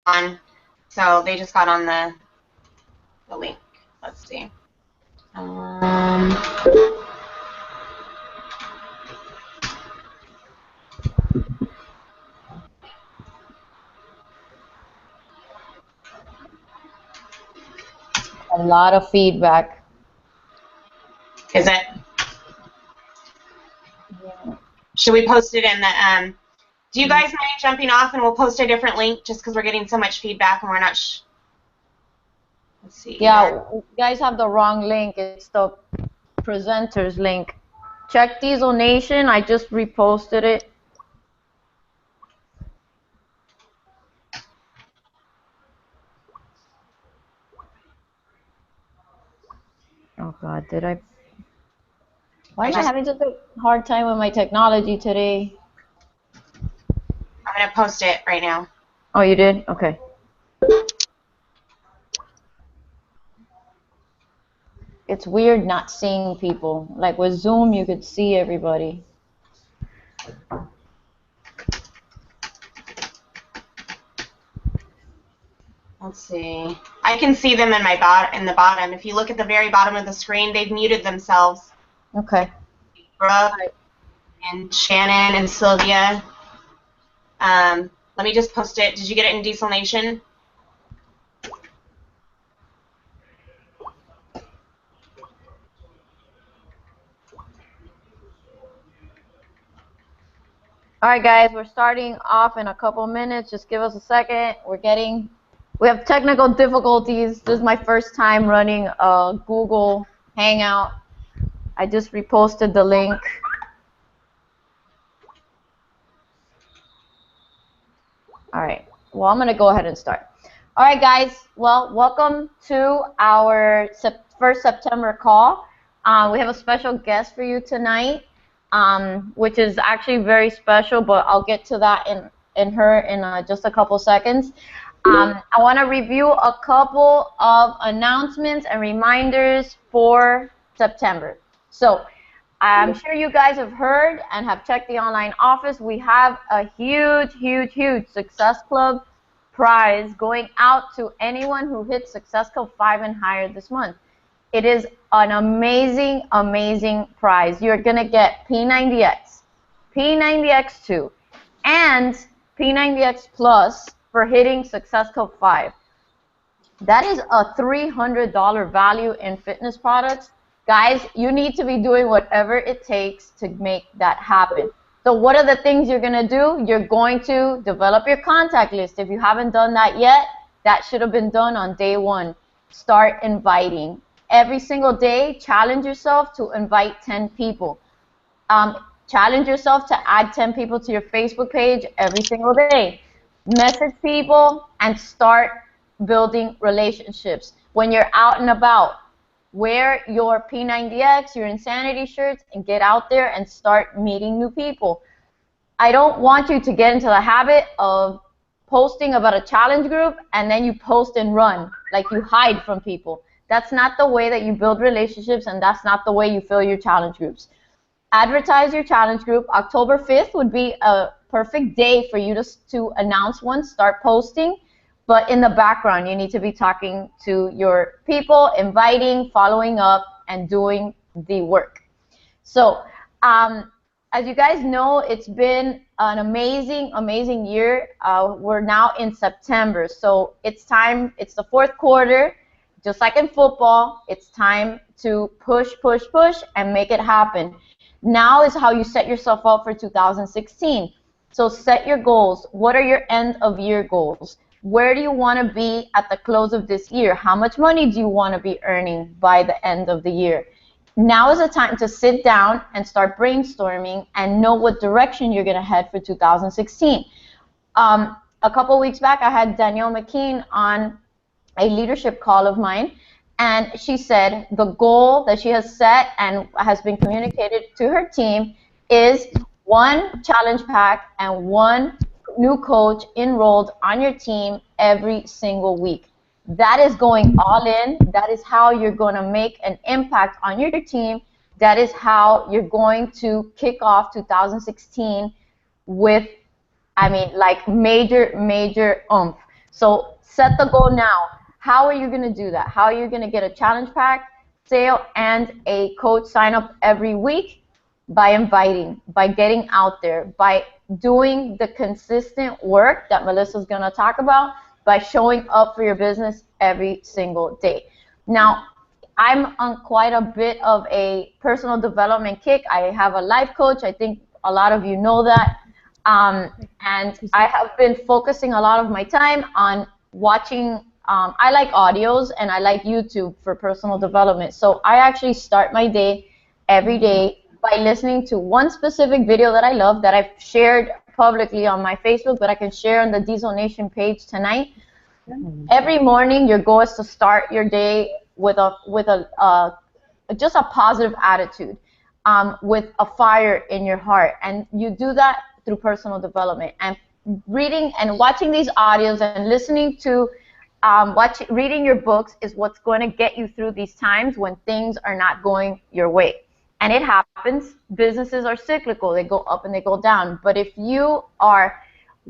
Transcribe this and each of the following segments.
on. So they just got on the link. Let's see. A lot of feedback. Is it? Yeah. Should we post it in the, do you guys mind jumping off and we'll post a different link just because we're getting so much feedback and we're not let's see. Yeah, you guys have the wrong link. It's the presenter's link. Check Diesel Nation. I just reposted it. Oh God, did I? Why am I having such a hard time with my technology today? I'm going to post it right now. Oh, you did? Okay. It's weird not seeing people. Like with Zoom, you could see everybody. Let's see. I can see them in the bottom. If you look at the very bottom of the screen, they've muted themselves. Okay. Brooke and Shannon and Sylvia. Let me just post it. Did you get it in Diesel Nation? All right, guys, we're starting off in a couple minutes. Just give us a second. We have technical difficulties. This is my first time running a Google Hangout. I just reposted the link. All right. Well, I'm going to go ahead and start. All right, guys. Well, welcome to our first September call. We have a special guest for you tonight, which is actually very special, but I'll get to that in just a couple seconds. I want to review a couple of announcements and reminders for September. So I'm sure you guys have heard and have checked the online office. We have a huge, huge, huge Success Club prize going out to anyone who hits Success Club 5 and higher this month. It is an amazing, amazing prize. You're going to get P90X, P90X2, and P90X Plus for hitting Success Club 5. That is a $300 value in fitness products. Guys, you need to be doing whatever it takes to make that happen. So what are the things you're going to do? You're going to develop your contact list. If you haven't done that yet, that should have been done on day one. Start inviting. Every single day, challenge yourself to invite 10 people. Challenge yourself to add 10 people to your Facebook page every single day. Message people and start building relationships. When you're out and about, wear your P90X, your Insanity shirts, and get out there and start meeting new people. I don't want you to get into the habit of posting about a challenge group and then you post and run, like you hide from people. That's not the way that you build relationships, and that's not the way you fill your challenge groups. Advertise your challenge group. October 5th would be a perfect day for you to announce one, start posting. But in the background, you need to be talking to your people, inviting, following up, and doing the work. So as you guys know, it's been an amazing, amazing year. We're now in September. So it's time. It's the fourth quarter. Just like in football, it's time to push, push, push, and make it happen. Now is how you set yourself up for 2016. So set your goals. What are your end of year goals? Where do you want to be at the close of this year? How much money do you want to be earning by the end of the year? Now is the time to sit down and start brainstorming and know what direction you're going to head for 2016. A couple weeks back, I had Danielle McKean on a leadership call of mine, and she said the goal that she has set and has been communicated to her team is 1 challenge pack and 1 new coach enrolled on your team every single week. That is going all in. That is how you're going to make an impact on your team. That is how you're going to kick off 2016 with, like major, major oomph. So set the goal now. How are you going to do that? How are you going to get a challenge pack, sale, and a coach sign up every week? By inviting, by getting out there, by doing the consistent work that Melissa's going to talk about, by showing up for your business every single day. Now, I'm on quite a bit of a personal development kick. I have a life coach. I think a lot of you know that. And I have been focusing a lot of my time on watching. I like audios and I like YouTube for personal development. So I actually start my day every day by listening to one specific video that I love that I've shared publicly on my Facebook, but I can share on the Diesel Nation page tonight. Every morning, your goal is to start your day with just a positive attitude, with a fire in your heart, and you do that through personal development and reading and watching these audios and listening to reading your books is what's going to get you through these times when things are not going your way. And it happens. Businesses are cyclical. They go up and they go down. But if you are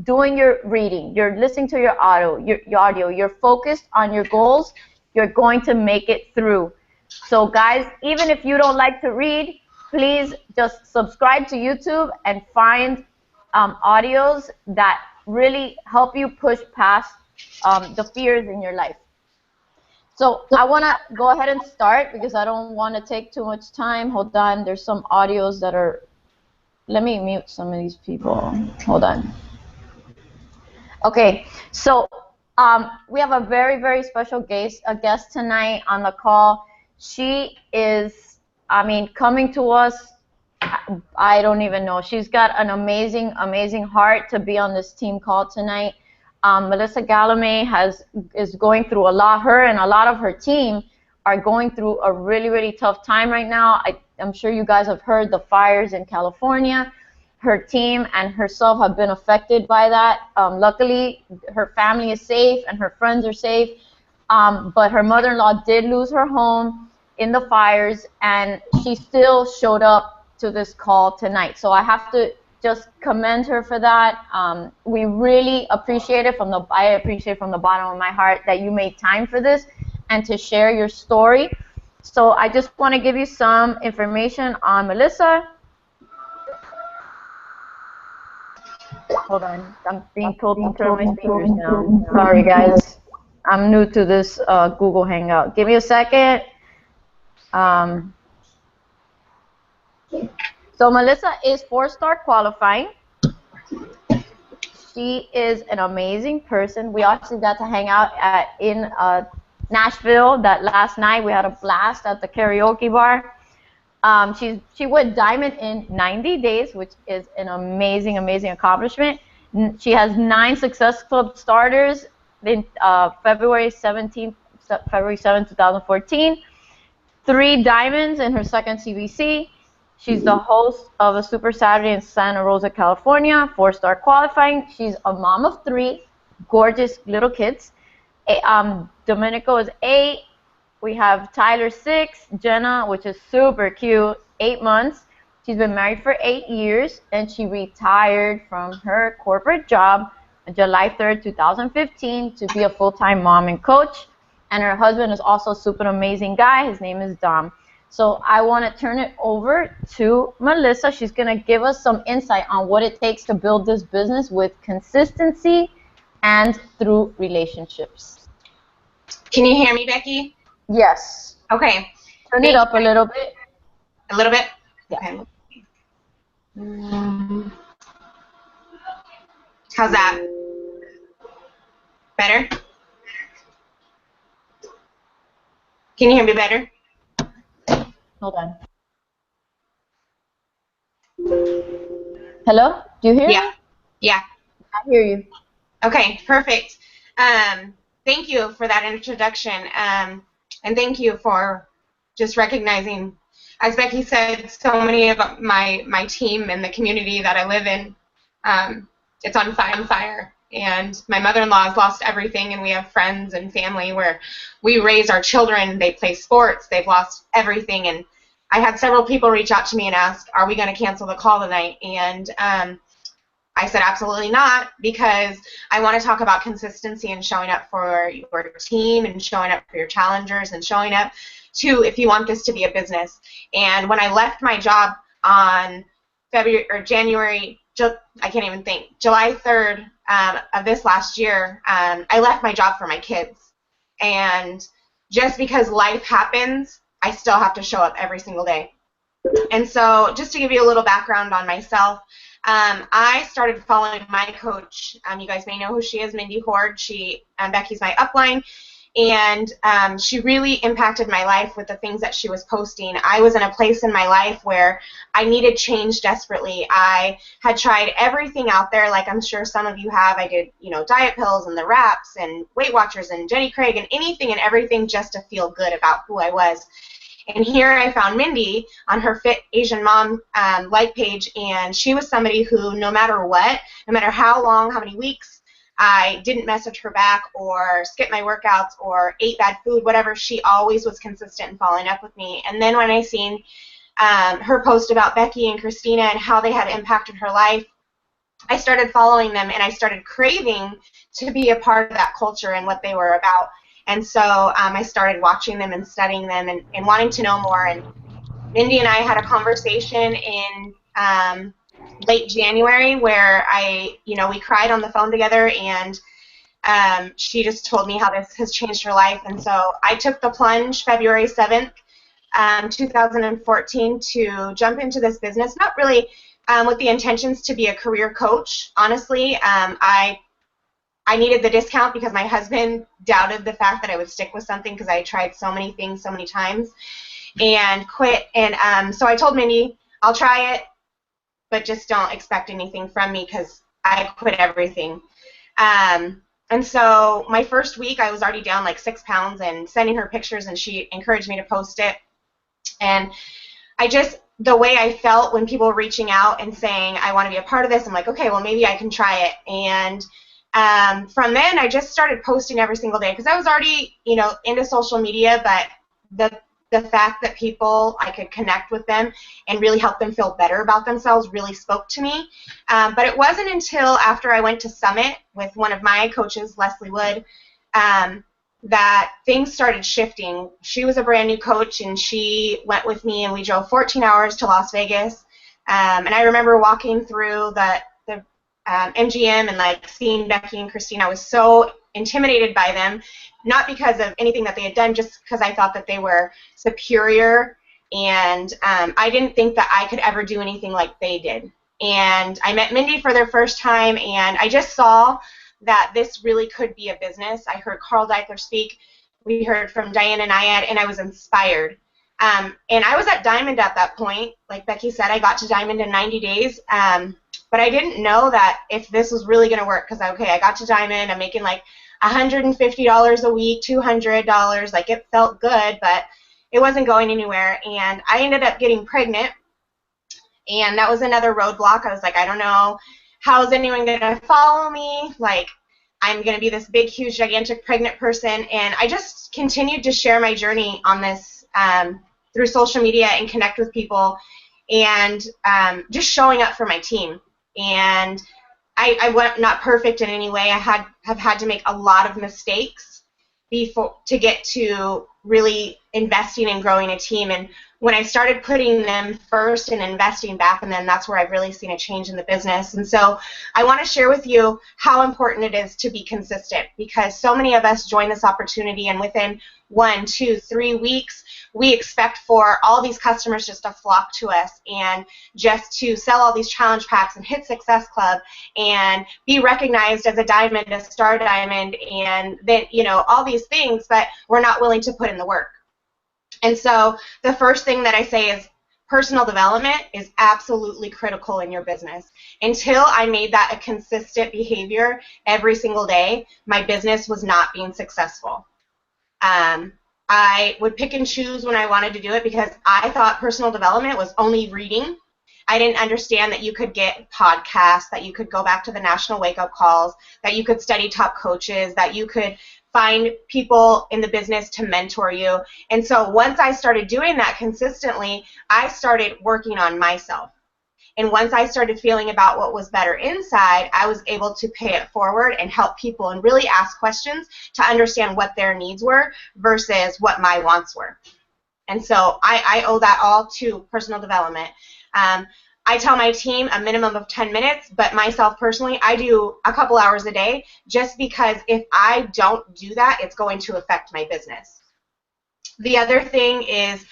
doing your reading, you're listening to your audio, you're focused on your goals, you're going to make it through. So guys, even if you don't like to read, please just subscribe to YouTube and find audios that really help you push past the fears in your life. So I want to go ahead and start because I don't want to take too much time. Hold on. There's some audios that are... Let me mute some of these people. Hold on. Okay. So we have a very, very special guest tonight on the call. She is, I mean, coming to us. I don't even know. She's got an amazing, amazing heart to be on this team call tonight. Melissa Galamay is going through a lot. Her and a lot of her team are going through a really, really tough time right now. I'm sure you guys have heard the fires in California. Her team and herself have been affected by that. Luckily, her family is safe and her friends are safe. But her mother-in-law did lose her home in the fires, and she still showed up to this call tonight. So I have to just commend her for that. We really appreciate it I appreciate from the bottom of my heart that you made time for this and to share your story. So I just want to give you some information on Melissa. Hold on, I'm being told to turn my speakers down. Sorry guys, I'm new to this Google Hangout. Give me a second. So Melissa is 4-star qualifying. She is an amazing person. We actually got to hang out in Nashville that last night. We had a blast at the karaoke bar. She went diamond in 90 days, which is an amazing, amazing accomplishment. She has 9 Success Club starters in February 7, 2014. 3 diamonds in her second CBC. She's the host of a Super Saturday in Santa Rosa, California, 4-star qualifying. She's a mom of 3 gorgeous little kids. Domenico is 8. We have Tyler 6, Jenna, which is super cute, 8 months. She's been married for 8 years, and she retired from her corporate job on July 3rd, 2015 to be a full-time mom and coach. And her husband is also a super amazing guy. His name is Dom. So I want to turn it over to Melissa. She's going to give us some insight on what it takes to build this business with consistency and through relationships. Can you hear me, Becky? Yes. Okay. Turn it up a little bit. A little bit? Yeah. Okay. How's that? Better? Can you hear me better? Hold on. Hello? Do you hear me? Yeah. I hear you. Okay, perfect. Thank you for that introduction. And thank you for just recognizing, as Becky said, so many of my team and the community that I live in, it's on fire. And my mother-in-law has lost everything, and we have friends and family where we raise our children. They play sports. They've lost everything. And I had several people reach out to me and ask, are we going to cancel the call tonight? And I said absolutely not, because I want to talk about consistency and showing up for your team and showing up for your challengers and showing up to, if you want this to be a business. And when I left my job on July 3rd of this last year, I left my job for my kids. And just because life happens, I still have to show up every single day. And so just to give you a little background on myself, I started following my coach. You guys may know who she is, Mindy Horde. Becky's my upline, and she really impacted my life with the things that she was posting. I was in a place in my life where I needed change desperately. I had tried everything out there, like I'm sure some of you have. I did, diet pills and the wraps and Weight Watchers and Jenny Craig and anything and everything just to feel good about who I was. And here I found Mindy on her Fit Asian Mom like page, and she was somebody who, no matter what, no matter how long, how many weeks, I didn't message her back or skip my workouts or ate bad food, whatever, she always was consistent in following up with me. And then when I seen her post about Becky and Christina and how they had impacted her life, I started following them, and I started craving to be a part of that culture and what they were about. And so I started watching them and studying them and wanting to know more. And Mindy and I had a conversation in late January where we cried on the phone together, and she just told me how this has changed her life. And so I took the plunge February 7th, 2014, to jump into this business, not really with the intentions to be a career coach. Honestly, I needed the discount because my husband doubted the fact that I would stick with something because I tried so many things so many times and quit. And so I told Mindy, I'll try it, but just don't expect anything from me because I quit everything. And so my first week, I was already down like 6 pounds and sending her pictures, and she encouraged me to post it. And the way I felt when people were reaching out and saying, I want to be a part of this, I'm like, okay, well, maybe I can try it. And from then, I just started posting every single day because I was already, into social media, but the fact that I could connect with them and really help them feel better about themselves really spoke to me. But it wasn't until after I went to Summit with one of my coaches, Leslie Wood, that things started shifting. She was a brand new coach, and she went with me, and we drove 14 hours to Las Vegas. And I remember walking through the MGM and seeing Becky and Christina. I was so intimidated by them, not because of anything that they had done, just because I thought that they were superior, and I didn't think that I could ever do anything like they did. And I met Mindy for their first time, and I just saw that this really could be a business. I heard Carl Deichler speak. We heard from Diana Nyad, and I was inspired. And I was at Diamond at that point. Like Becky said, I got to Diamond in 90 days. But I didn't know that if this was really going to work, because, I got to Diamond. I'm making like $150 a week, $200. It felt good, but it wasn't going anywhere. And I ended up getting pregnant, and that was another roadblock. I was like, I don't know. How is anyone going to follow me? I'm going to be this big, huge, gigantic pregnant person. And I just continued to share my journey on this through social media and connect with people, and just showing up for my team. And I was not perfect in any way. I have had to make a lot of mistakes to get to really investing and growing a team. And when I started putting them first and investing back in them, that's where I've really seen a change in the business. And so I want to share with you how important it is to be consistent, because so many of us join this opportunity, and within 1, 2, 3 weeks, we expect for all these customers just to flock to us and just to sell all these challenge packs and hit Success Club and be recognized as a diamond, a star diamond, and then, all these things, but we're not willing to put in the work. And so the first thing that I say is personal development is absolutely critical in your business. Until I made that a consistent behavior every single day, my business was not being successful. I would pick and choose when I wanted to do it because I thought personal development was only reading. I didn't understand that you could get podcasts, that you could go back to the national wake-up calls, that you could study top coaches, that you could find people in the business to mentor you. And so once I started doing that consistently, I started working on myself. And once I started feeling about what was better inside, I was able to pay it forward and help people and really ask questions to understand what their needs were versus what my wants were. And so I owe that all to personal development. I tell my team a minimum of 10 minutes, but myself personally, I do a couple hours a day, just because if I don't do that, it's going to affect my business. The other thing is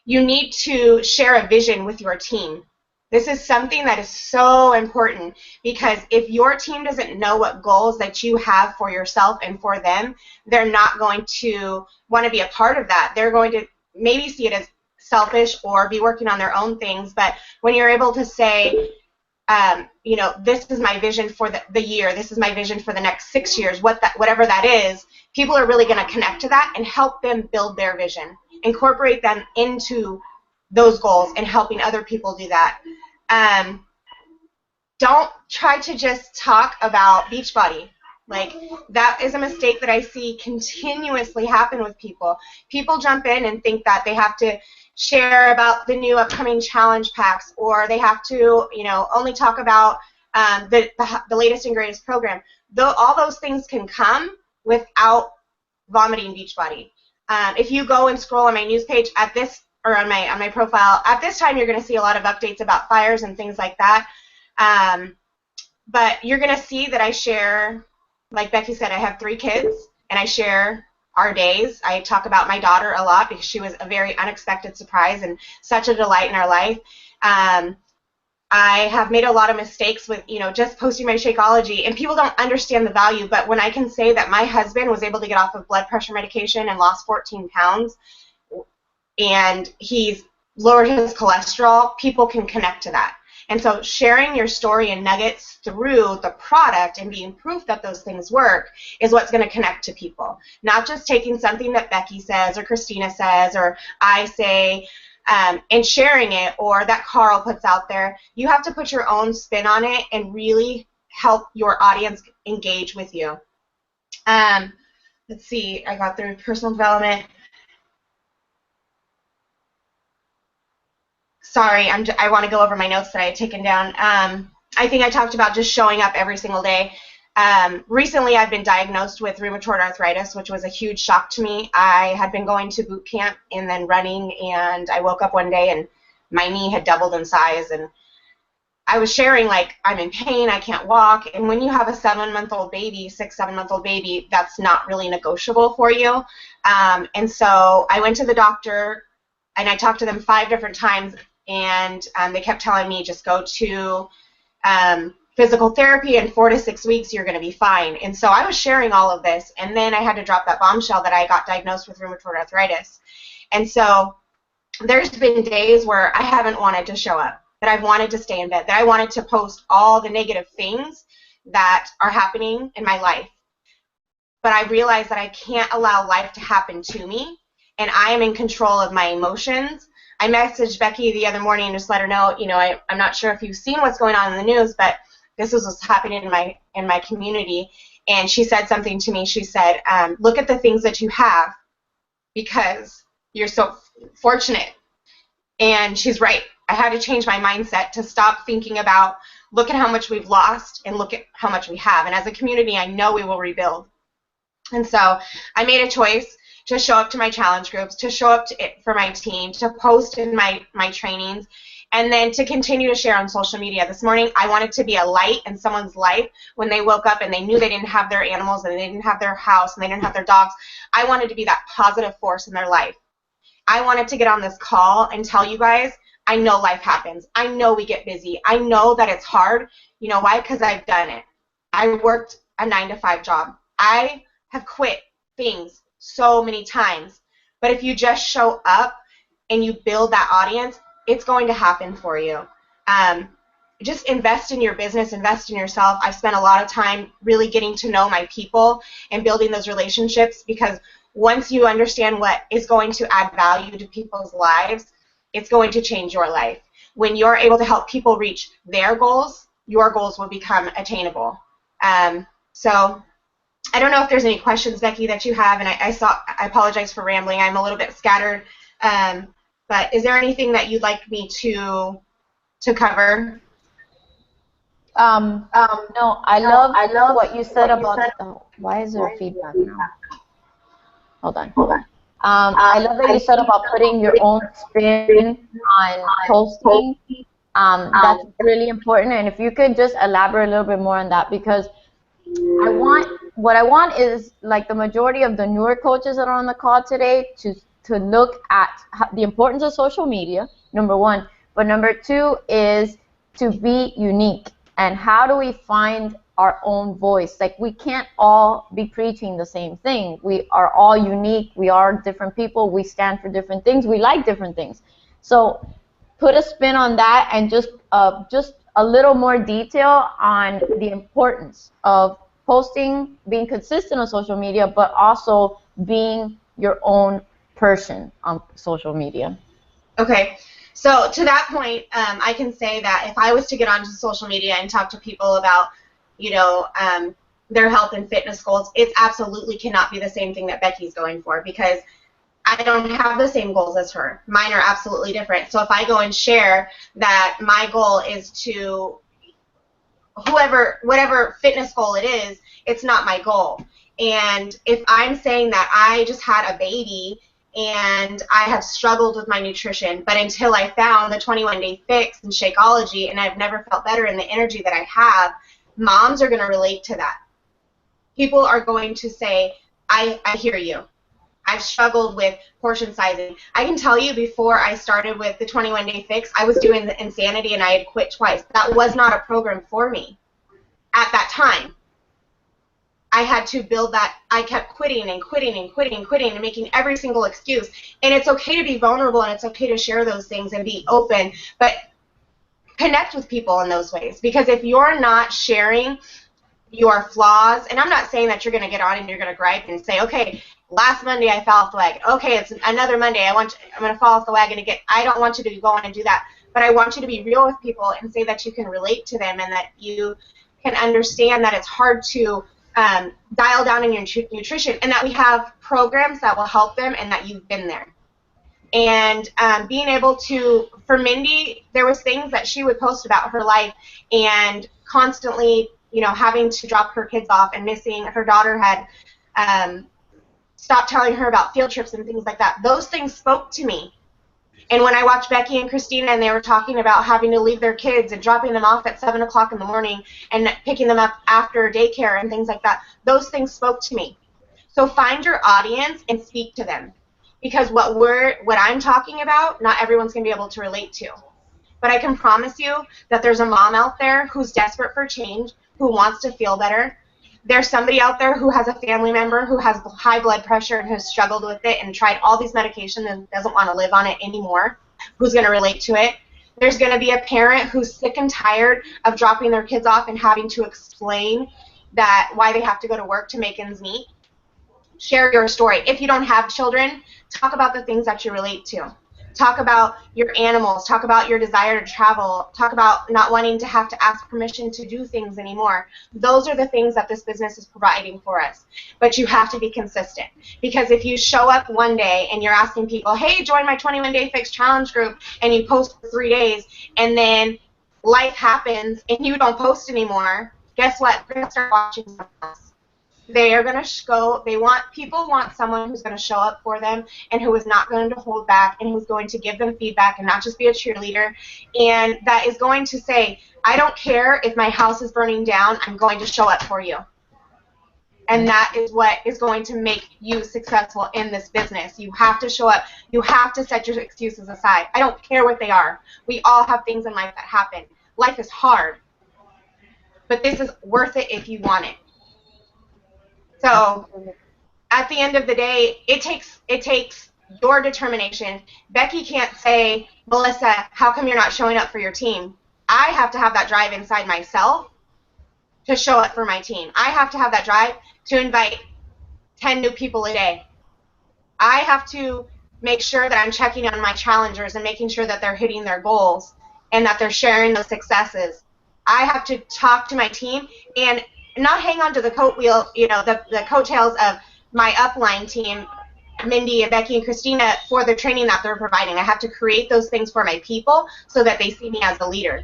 you need to share a vision with your team. This is something that is so important, because if your team doesn't know what goals that you have for yourself and for them, they're not going to want to be a part of that. They're going to maybe see it as selfish or be working on their own things. But when you're able to say, you know, this is my vision for the year, this is my vision for the next 6 years, whatever that is, people are really going to connect to that and help them build their vision, incorporate them into those goals and helping other people do that. Don't try to just talk about Beachbody. Like, that is a mistake that I see continuously happen with people. People jump in and think that they have to share about the new upcoming challenge packs, or they have to, you know, only talk about the latest and greatest program. Though all those things can come without vomiting Beachbody. If you go and scroll on my news page at this, or on my profile, at this time you're going to see a lot of updates about fires and things like that. But you're going to see that I share, like Becky said, I have 3 kids, and I share our days. I talk about my daughter a lot because she was a very unexpected surprise and such a delight in our life. I have made a lot of mistakes with, you know, just posting my Shakeology, and people don't understand the value. But when I can say that my husband was able to get off of blood pressure medication and lost 14 pounds, and he's lowered his cholesterol, people can connect to that. And so sharing your story and nuggets through the product and being proof that those things work is what's going to connect to people. Not just taking something that Becky says or Christina says or I say and sharing it, or that Carl puts out there. You have to put your own spin on it and really help your audience engage with you. Let's see, I got through personal development. Sorry, I want to go over my notes that I had taken down. I think I talked about just showing up every single day. Recently, I've been diagnosed with rheumatoid arthritis, which was a huge shock to me. I had been going to boot camp and then running, and I woke up one day and my knee had doubled in size. And I was sharing, like, I'm in pain, I can't walk. And when you have a 7-month-old baby, 6-7-month-old baby, that's not really negotiable for you. And so I went to the doctor, and I talked to them 5 different times. And they kept telling me, just go to physical therapy, in 4 to 6 weeks you're going to be fine. And so I was sharing all of this, and then I had to drop that bombshell that I got diagnosed with rheumatoid arthritis. And so there's been days where I haven't wanted to show up, that I've wanted to stay in bed, that I wanted to post all the negative things that are happening in my life. But I realized that I can't allow life to happen to me, and I am in control of my emotions. I messaged Becky the other morning and just let her know, you know, I'm not sure if you've seen what's going on in the news, but this is what's happening in my community. And she said something to me. She said, look at the things that you have, because you're so fortunate. And she's right. I had to change my mindset to stop thinking about, look at how much we've lost and look at how much we have. And as a community, I know we will rebuild. And so I made a choice to show up to my challenge groups, to show up for my team, to post in my trainings, and then to continue to share on social media. This morning, I wanted to be a light in someone's life when they woke up and they knew they didn't have their animals and they didn't have their house and they didn't have their dogs. I wanted to be that positive force in their life. I wanted to get on this call and tell you guys, I know life happens. I know we get busy. I know that it's hard. You know why? Because I've done it. I worked a 9-to-5 job. I have quit things so many times. But if you just show up and you build that audience, it's going to happen for you. Just invest in your business, invest in yourself. I've spent a lot of time really getting to know my people and building those relationships, because once you understand what is going to add value to people's lives, it's going to change your life. When you're able to help people reach their goals, your goals will become attainable. So I don't know if there's any questions, Becky, that you have, and I apologize for rambling. I'm a little bit scattered, but is there anything that you'd like me to to cover? No, I love what you said about. Oh, why is there feedback now? Hold on. I love that you said about putting your own spin on posting. That's really important, and if you could just elaborate a little bit more on that, because what I want is, like, the majority of the newer coaches that are on the call today to look at the importance of social media, number one, but number two is to be unique. And how do we find our own voice? Like, we can't all be preaching the same thing. We are all unique. We are different people. We stand for different things. We like different things. So put a spin on that, and just a little more detail on the importance of posting, being consistent on social media, but also being your own person on social media. Okay. So to that point, I can say that if I was to get onto social media and talk to people about, their health and fitness goals, it absolutely cannot be the same thing that Becky's going for, because I don't have the same goals as her. Mine are absolutely different. So if I go and share that my goal is to whatever fitness goal it is, it's not my goal. And if I'm saying that I just had a baby and I have struggled with my nutrition, but until I found the 21-day fix and Shakeology, and I've never felt better in the energy that I have, moms are going to relate to that. People are going to say, I hear you. I've struggled with portion sizing. I can tell you, before I started with the 21-day fix, I was doing the Insanity, and I had quit twice. That was not a program for me at that time. I had to build that. I kept quitting and making every single excuse. And it's okay to be vulnerable, and it's okay to share those things and be open, but connect with people in those ways. Because if you're not sharing your flaws, and I'm not saying that you're going to get on and you're going to gripe and say, okay, last Monday I fell off the wagon. Okay, it's another Monday. I'm going to fall off the wagon again. I don't want you to go on and do that. But I want you to be real with people and say that you can relate to them, and that you can understand that it's hard to dial down in your nutrition, and that we have programs that will help them, and that you've been there. And being able to, for Mindy, there was things that she would post about her life, and constantly, having to drop her kids off and missing. Her daughter had stopped telling her about field trips and things like that. Those things spoke to me. And when I watched Becky and Christina, and they were talking about having to leave their kids and dropping them off at 7 o'clock in the morning and picking them up after daycare and things like that, those things spoke to me. So find your audience and speak to them. Because what I'm talking about, not everyone's going to be able to relate to. But I can promise you that there's a mom out there who's desperate for change, who wants to feel better. There's somebody out there who has a family member who has high blood pressure and has struggled with it and tried all these medications and doesn't want to live on it anymore, who's going to relate to it. There's going to be a parent who's sick and tired of dropping their kids off and having to explain that why they have to go to work to make ends meet. Share your story. If you don't have children, talk about the things that you relate to. Talk about your animals. Talk about your desire to travel. Talk about not wanting to have to ask permission to do things anymore. Those are the things that this business is providing for us. But you have to be consistent. Because if you show up one day and you're asking people, hey, join my 21-day fix challenge group, and you post for 3 days, and then life happens and you don't post anymore, guess what? They're going to start watching someone else. They are going to people want someone who's going to show up for them, and who is not going to hold back, and who's going to give them feedback and not just be a cheerleader, and that is going to say, I don't care if my house is burning down, I'm going to show up for you. And that is what is going to make you successful in this business. You have to show up. You have to set your excuses aside. I don't care what they are. We all have things in life that happen. Life is hard, but this is worth it if you want it. So at the end of the day, it takes your determination. Becky can't say, Melissa, how come you're not showing up for your team? I have to have that drive inside myself to show up for my team. I have to have that drive to invite 10 new people a day. I have to make sure that I'm checking on my challengers and making sure that they're hitting their goals and that they're sharing those successes. I have to talk to my team and not hang on to the coattails of my upline team Mindy and Becky and Christina for the training that they're providing. I have to create those things for my people so that they see me as a leader.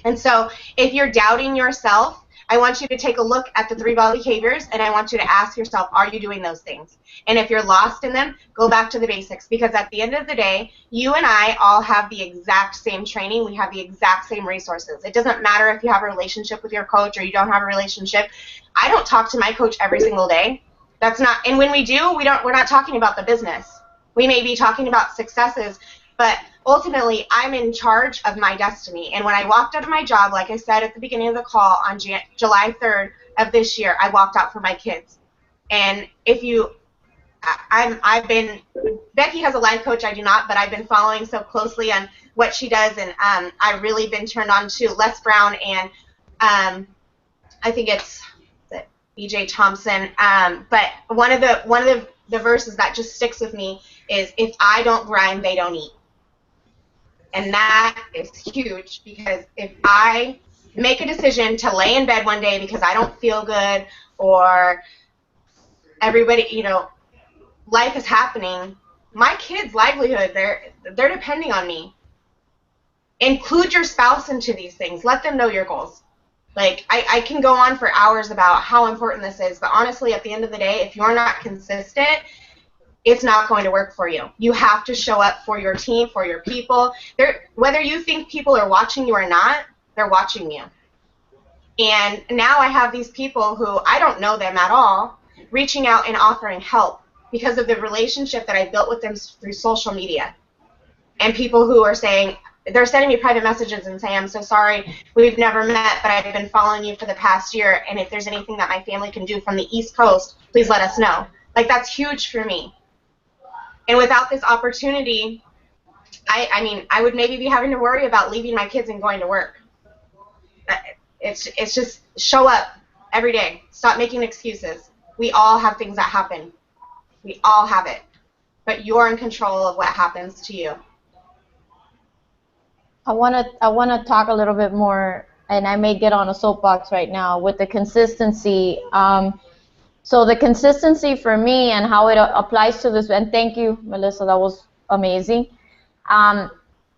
And so if you're doubting yourself, I want you to take a look at the 3 behaviors, and I want you to ask yourself, are you doing those things? And if you're lost in them, go back to the basics, because at the end of the day, you and I all have the exact same training. We have the exact same resources. It doesn't matter if you have a relationship with your coach or you don't have a relationship. I don't talk to my coach every single day. That's not, and when we do, we're not talking about the business. We may be talking about successes, but ultimately, I'm in charge of my destiny. And when I walked out of my job, like I said at the beginning of the call, on July 3rd of this year, I walked out for my kids. And if you, I've been, Becky has a life coach, I do not, but I've been following so closely on what she does, and I've really been turned on to Les Brown, and I think it's B.J. Thompson. But one of the verses that just sticks with me is, if I don't grind, they don't eat. And that is huge, because if I make a decision to lay in bed one day because I don't feel good, or everybody, life is happening, my kids' livelihood, they're depending on me. Include your spouse into these things. Let them know your goals. Like, I can go on for hours about how important this is, but honestly, at the end of the day, if you're not consistent, it's not going to work for you. You have to show up for your team, for your people. Whether you think people are watching you or not, they're watching you. And now I have these people who I don't know them at all, reaching out and offering help because of the relationship that I built with them through social media. And people who are saying, they're sending me private messages and saying, I'm so sorry, we've never met, but I've been following you for the past year, and if there's anything that my family can do from the East Coast, please let us know. Like, that's huge for me. And without this opportunity, I mean, I would maybe be having to worry about leaving my kids and going to work. It's just show up every day. Stop making excuses. We all have things that happen. We all have it. But you're in control of what happens to you. I wanna talk a little bit more, and I may get on a soapbox right now with the consistency. So the consistency for me and how it applies to this, and thank you, Melissa, that was amazing.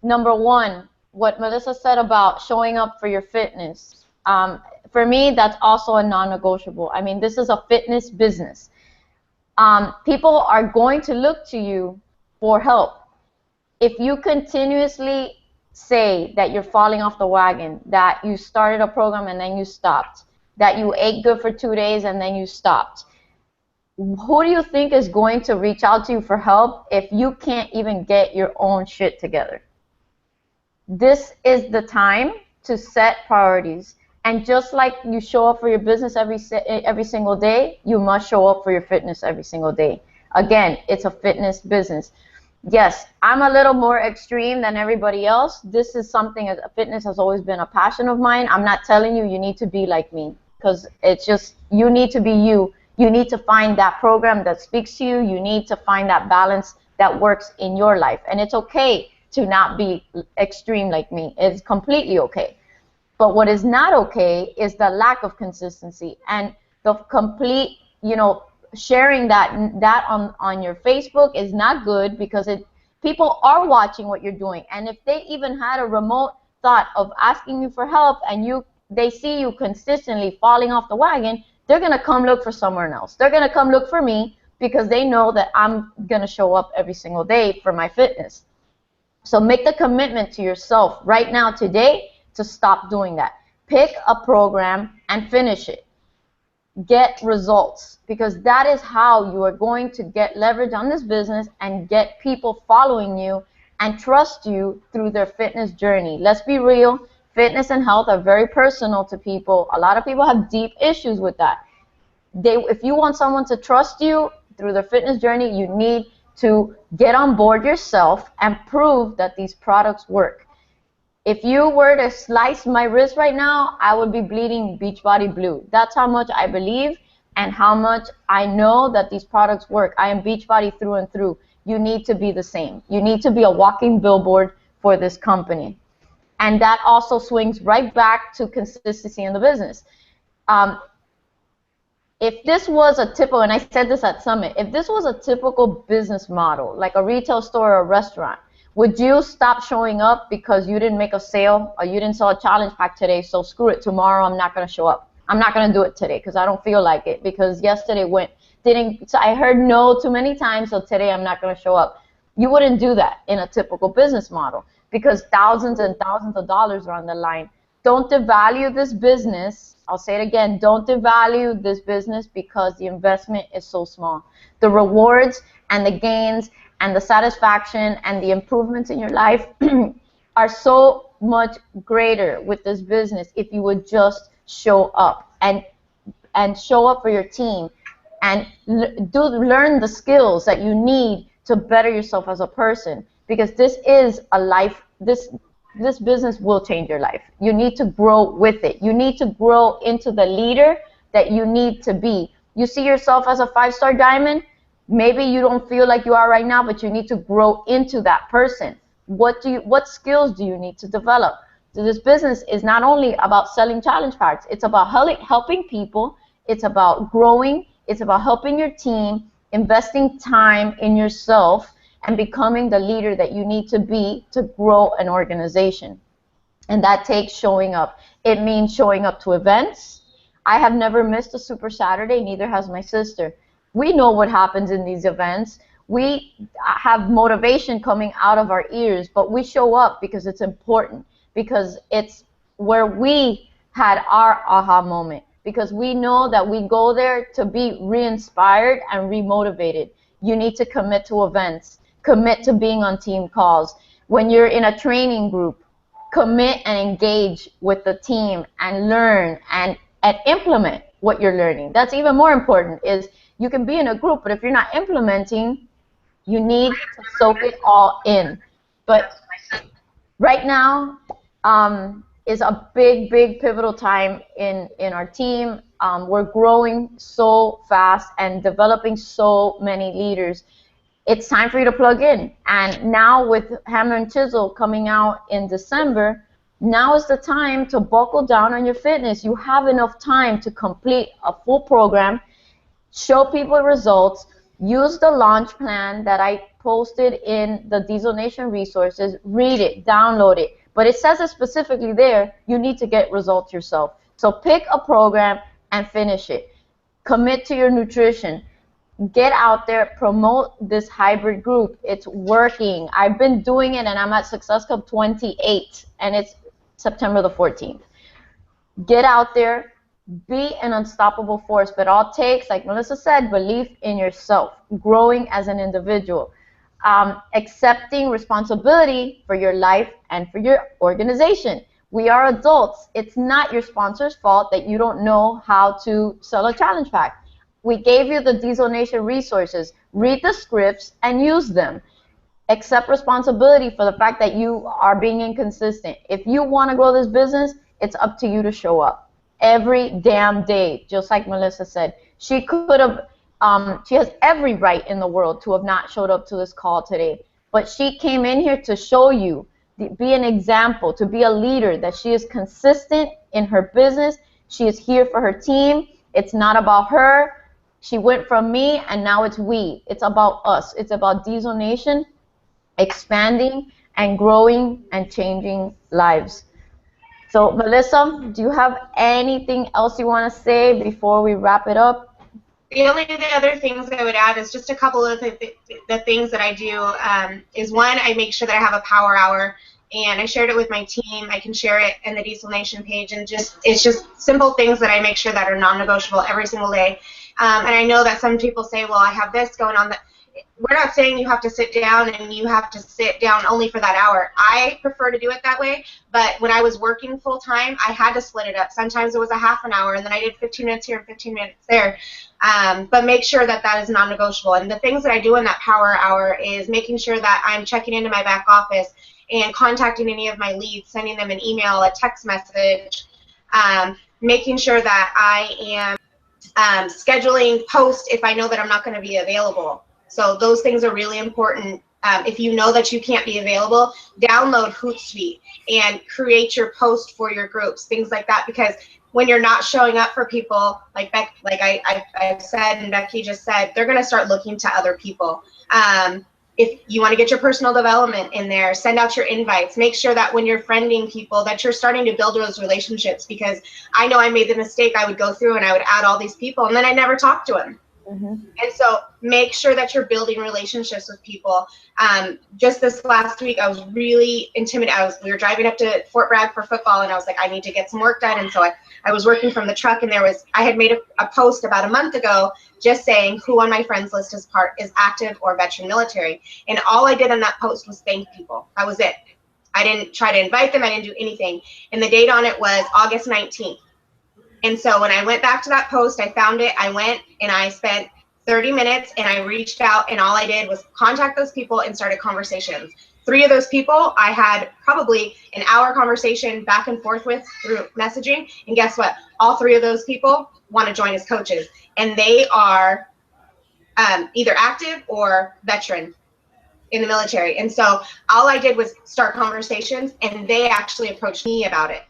Number one, what Melissa said about showing up for your fitness. For me, that's also a non-negotiable. I mean, this is a fitness business. People are going to look to you for help. If you continuously say that you're falling off the wagon, that you started a program and then you stopped, that you ate good for 2 days and then you stopped, who do you think is going to reach out to you for help if you can't even get your own shit together? This is the time to set priorities. And just like you show up for your business every single day, you must show up for your fitness every single day. Again, it's a fitness business. Yes, I'm a little more extreme than everybody else. This is something, fitness has always been a passion of mine. I'm not telling you you need to be like me, because it's just, you need to be you. You need to find that program that speaks to you. You need to find that balance that works in your life. And it's okay to not be extreme like me. It's completely okay. But what is not okay is the lack of consistency and the complete, sharing that on your Facebook is not good, because people are watching what you're doing. And if they even had a remote thought of asking you for help, and they see you consistently falling off the wagon, they're going to come look for somewhere else. They're going to come look for me, because they know that I'm going to show up every single day for my fitness. So make the commitment to yourself right now, today, to stop doing that. Pick a program and finish it. Get results, because that is how you are going to get leverage on this business and get people following you and trust you through their fitness journey. Let's be real. Fitness and health are very personal to people. A lot of people have deep issues with that. If you want someone to trust you through their fitness journey, you need to get on board yourself and prove that these products work. If you were to slice my wrist right now, I would be bleeding Beachbody blue. That's how much I believe and how much I know that these products work. I am Beachbody through and through. You need to be the same. You need to be a walking billboard for this company. And that also swings right back to consistency in the business. if this was a typical, and I said this at Summit, if this was a typical business model, like a retail store or a restaurant, would you stop showing up because you didn't make a sale or you didn't sell a challenge pack today, so screw it, tomorrow I'm not going to show up. I'm not going to do it today because I don't feel like it, because yesterday so I heard no too many times, so today I'm not going to show up. You wouldn't do that in a typical business model because thousands and thousands of dollars are on the line. Don't devalue this business. I'll say it again. Don't devalue this business because the investment is so small. The rewards and the gains and the satisfaction and the improvements in your life are so much greater with this business if you would just show up and show up for your team and learn the skills that you need to better yourself as a person, because this is a life, this business will change your life. You need to grow with it. You need to grow into the leader that you need to be. You see yourself as a 5-star diamond. Maybe you don't feel like you are right now, but you need to grow into that person. What skills do you need to develop? So this business is not only about selling challenge packs. It's about helping people. It's about growing. It's about helping your team, investing time in yourself, and becoming the leader that you need to be to grow an organization. And that takes showing up. It means showing up to events. I have never missed a Super Saturday, neither has my sister. We know what happens in these events. We have motivation coming out of our ears, but we show up because it's important, because it's where we had our aha moment, because we know that we go there to be re-inspired and re-motivated. You need to commit to events. Commit to being on team calls. When you're in a training group, commit and engage with the team and learn and implement what you're learning. That's even more important. Is you can be in a group, but if you're not implementing, you need to soak it all in. But right now is a big pivotal time in our team. We're growing so fast and developing so many leaders. It's time for you to plug in. And now with Hammer and Chisel coming out in December, now is the time to buckle down on your fitness. You have enough time to complete a full program, show people results, use the launch plan that I posted in the Diesel Nation resources, read it, download it. But it says it specifically there, you need to get results yourself. So pick a program and finish it. Commit to your nutrition. Get out there, promote this hybrid group. It's working. I've been doing it, and I'm at Success Club 28, and it's September the 14th. Get out there, be an unstoppable force, but all it takes, like Melissa said, belief in yourself, growing as an individual, accepting responsibility for your life and for your organization. We are adults. It's not your sponsor's fault that you don't know how to sell a challenge pack. We gave you the Diesel Nation resources. Read the scripts and use them. Accept responsibility for the fact that you are being inconsistent. If you want to grow this business, it's up to you to show up every damn day, just like Melissa said. She could have, she has every right in the world to have not showed up to this call today, but she came in here to show you, be an example, to be a leader, that she is consistent in her business. She is here for her team. It's not about her. She went from me, and now it's we. It's about us. It's about Diesel Nation expanding and growing and changing lives. So, Melissa, do you have anything else you want to say before we wrap it up? The only other things I would add is just a couple of the things that I do. Is one, I make sure that I have a power hour, and I shared it with my team. I can share it in the Diesel Nation page, and it's just simple things that I make sure that are non-negotiable every single day. And I know that some people say, well, I have this going on. We're not saying you have to sit down and you have to sit down only for that hour. I prefer to do it that way, but when I was working full-time, I had to split it up. Sometimes it was a half an hour, and then I did 15 minutes here and 15 minutes there. But make sure that that is non-negotiable. And the things that I do in that power hour is making sure that I'm checking into my back office and contacting any of my leads, sending them an email, a text message, making sure that I am scheduling posts if I know that I'm not going to be available. So those things are really important. If you know that you can't be available, download Hootsuite and create your post for your groups, things like that, because when you're not showing up for people, like I've said and Becky just said, they're going to start looking to other people. If you want to get your personal development in there, send out your invites. Make sure that when you're friending people that you're starting to build those relationships, because I know I made the mistake. I would go through and I would add all these people and then I never talked to them. And so make sure that you're building relationships with people. Just this last week, I was really intimidated. We were driving up to Fort Bragg for football, and I was like, I need to get some work done. And so I was working from the truck, and I had made a post about a month ago just saying who on my friends list is active or veteran military. And all I did on that post was thank people. That was it. I didn't try to invite them. I didn't do anything. And the date on it was August 19th. And so when I went back to that post, I found it, I went and I spent 30 minutes and I reached out, and all I did was contact those people and started conversations. 3 of those people I had probably an hour conversation back and forth with through messaging. And guess what? All 3 of those people want to join as coaches, and they are either active or veteran in the military. And so all I did was start conversations, and they actually approached me about it.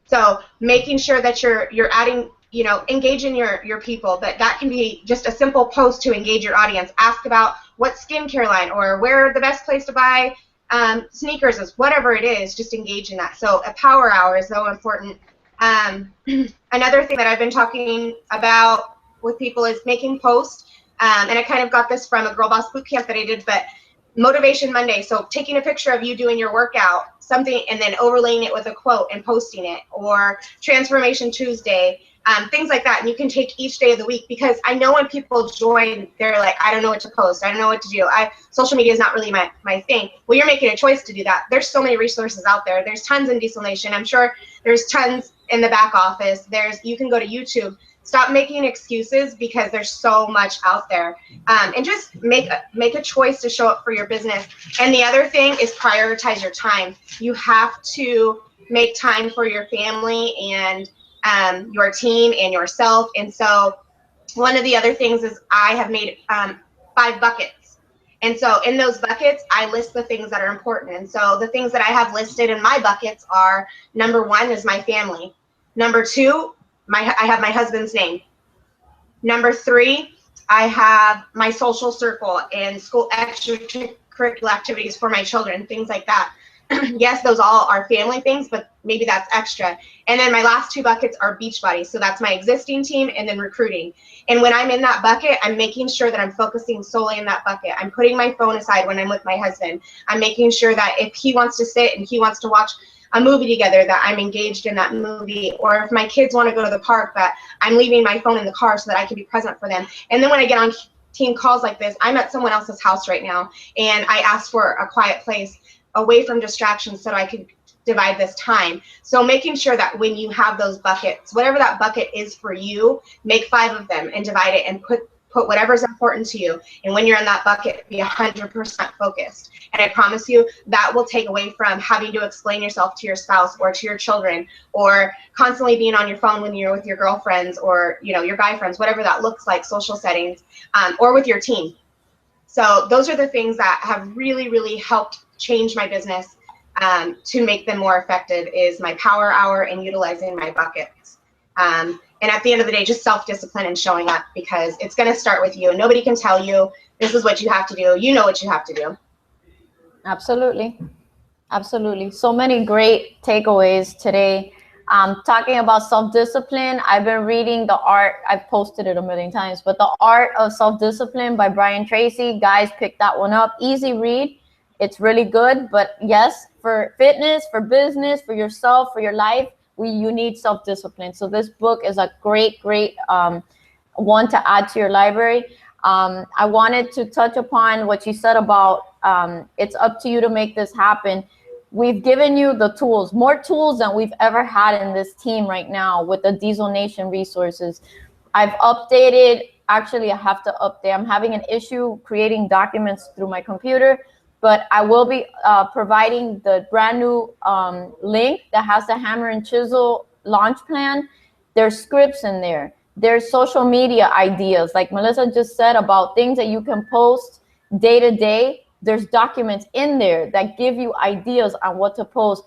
So making sure that you're adding, engaging your people, that can be just a simple post to engage your audience. Ask about what skincare line or where the best place to buy sneakers is, whatever it is, just engage in that. So a power hour is so important. Another thing that I've been talking about with people is making posts, and I kind of got this from a Girl Boss boot camp that I did, but Motivation Monday, so taking a picture of you doing your workout, something, and then overlaying it with a quote and posting it, or Transformation Tuesday, things like that. And you can take each day of the week, because I know when people join, they're like, I don't know what to post, I don't know what to do. Social media is not really my thing. Well, you're making a choice to do that. There's so many resources out there. There's tons in Diesel Nation. I'm sure there's tons in the back office. You can go to YouTube. Stop making excuses, because there's so much out there, and just make a choice to show up for your business. And the other thing is prioritize your time. You have to make time for your family and your team and yourself. And so one of the other things is I have made 5 buckets. And so in those buckets, I list the things that are important. And so the things that I have listed in my buckets are, number 1 is my family. Number 2, I have my husband's name. Number 3, I have my social circle and school extracurricular activities for my children, things like that. Yes, those all are family things, but maybe that's extra. And then my last 2 buckets are Beachbody. So that's my existing team and then recruiting. And when I'm in that bucket, I'm making sure that I'm focusing solely in that bucket. I'm putting my phone aside when I'm with my husband. I'm making sure that if he wants to sit and he wants to watch a movie together, that I'm engaged in that movie. Or if my kids want to go to the park, that I'm leaving my phone in the car so that I can be present for them. And then when I get on team calls like this, I'm at someone else's house right now, and I ask for a quiet place away from distractions so I can divide this time. So making sure that when you have those buckets, whatever that bucket is for you, make 5 of them and divide it and put whatever's important to you. And when you're in that bucket, be 100% focused. And I promise you that will take away from having to explain yourself to your spouse or to your children, or constantly being on your phone when you're with your girlfriends or your guy friends, whatever that looks like, social settings, or with your team. So those are the things that have really, really helped change my business to make them more effective, is my power hour and utilizing my buckets. And at the end of the day, just self-discipline and showing up, because it's going to start with you. Nobody can tell you this is what you have to do. You know what you have to do. Absolutely. Absolutely. So many great takeaways today. Talking about self-discipline, I've been reading I've posted it a million times, but The Art of Self-Discipline by Brian Tracy. Guys, pick that one up. Easy read. It's really good. But yes, for fitness, for business, for yourself, for your life, you need self-discipline. So this book is a great one to add to your library. I wanted to touch upon what you said about it's up to you to make this happen. We've given you the tools, more tools than we've ever had in this team right now with the Diesel Nation resources. I've updated, actually I have to update. I'm having an issue creating documents through my computer, but I will be providing the brand new link that has the hammer and chisel launch plan. There's scripts in there. There's social media ideas, like Melissa just said, about things that you can post day to day. There's documents in there that give you ideas on what to post.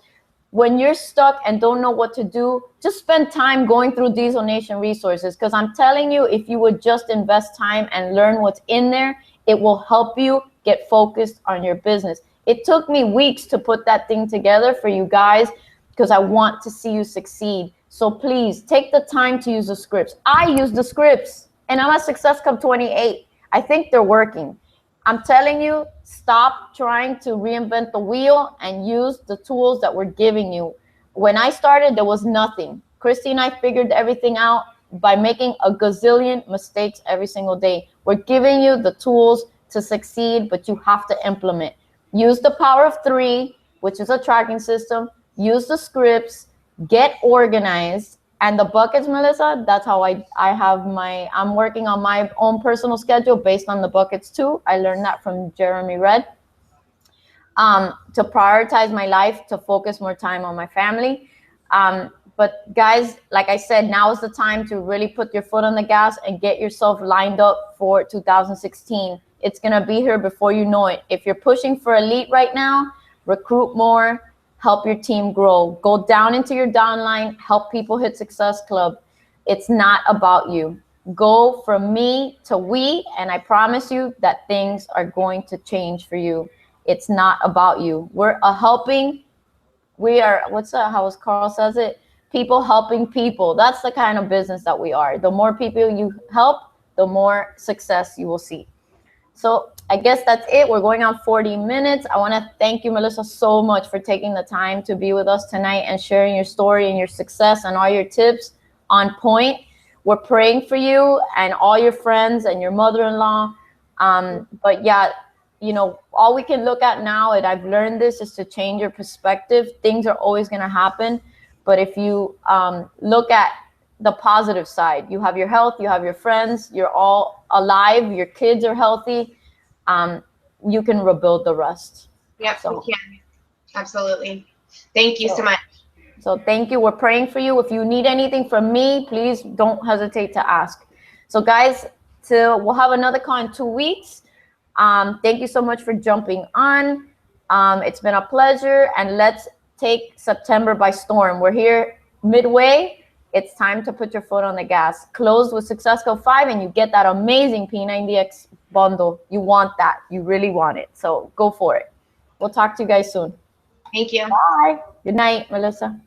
when you're stuck and don't know what to do, just spend time going through Diesel Nation resources, because I'm telling you, if you would just invest time and learn what's in there, it will help you get focused on your business. It took me weeks to put that thing together for you guys because I want to see you succeed. So please take the time to use the scripts. I use the scripts and I'm at Success Club 28. I think they're working. I'm telling you, stop trying to reinvent the wheel and use the tools that we're giving you. When I started, there was nothing. Christy and I figured everything out by making a gazillion mistakes every single day. We're giving you the tools to succeed, but you have to implement. Use the power of 3, which is a tracking system. Use the scripts, get organized. And the buckets, Melissa, that's how I have I'm working on my own personal schedule based on the buckets too. I learned that from Jeremy Red. To prioritize my life, to focus more time on my family. But guys, like I said, now is the time to really put your foot on the gas and get yourself lined up for 2016. It's gonna be here before you know it. If you're pushing for elite right now, recruit more, help your team grow. Go down into your downline, help people hit Success Club. It's not about you. Go from me to we, and I promise you that things are going to change for you. It's not about you. We're we are, what's that, how Carl says it? People helping people. That's the kind of business that we are. The more people you help, the more success you will see. So I guess that's it. We're going on 40 minutes. I want to thank you, Melissa, so much for taking the time to be with us tonight and sharing your story and your success and all your tips on point. We're praying for you and all your friends and your mother-in-law. But yeah, you know, all we can look at now, and I've learned this, is to change your perspective. Things are always going to happen. But if you look at the positive side, you have your health, you have your friends, you're all alive, your kids are healthy, you can rebuild the rest. Yep, so, we can. Absolutely. Thank you so much. So thank you. We're praying for you. If you need anything from me, please don't hesitate to ask. So guys, we'll have another call in 2 weeks. Thank you so much for jumping on. It's been a pleasure, and let's take September by storm. We're here midway. It's time to put your foot on the gas. Close with Success Club 5 and you get that amazing P90X bundle. You want that. You really want it. So go for it. We'll talk to you guys soon. Thank you. Bye. Good night, Melissa.